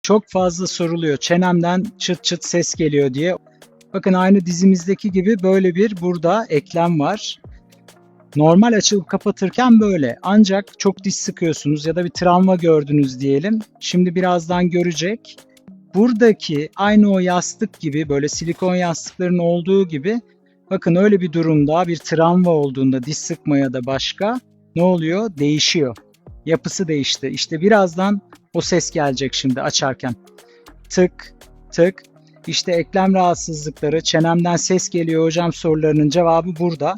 Çok fazla soruluyor. Çenemden çıt çıt ses geliyor diye. Bakın aynı dizimizdeki gibi böyle bir burada eklem var. Normal açılıp kapatırken böyle. Ancak çok diş sıkıyorsunuz ya da bir travma gördünüz diyelim. Şimdi birazdan görecek. Buradaki aynı o yastık gibi böyle silikon yastıkların olduğu gibi bakın öyle bir durumda bir travma olduğunda diş sıkma ya da başka ne oluyor? Değişiyor. Yapısı değişti. İşte birazdan o ses gelecek şimdi açarken. Tık tık. İşte eklem rahatsızlıkları, çenemden ses geliyor hocam sorularının cevabı burada.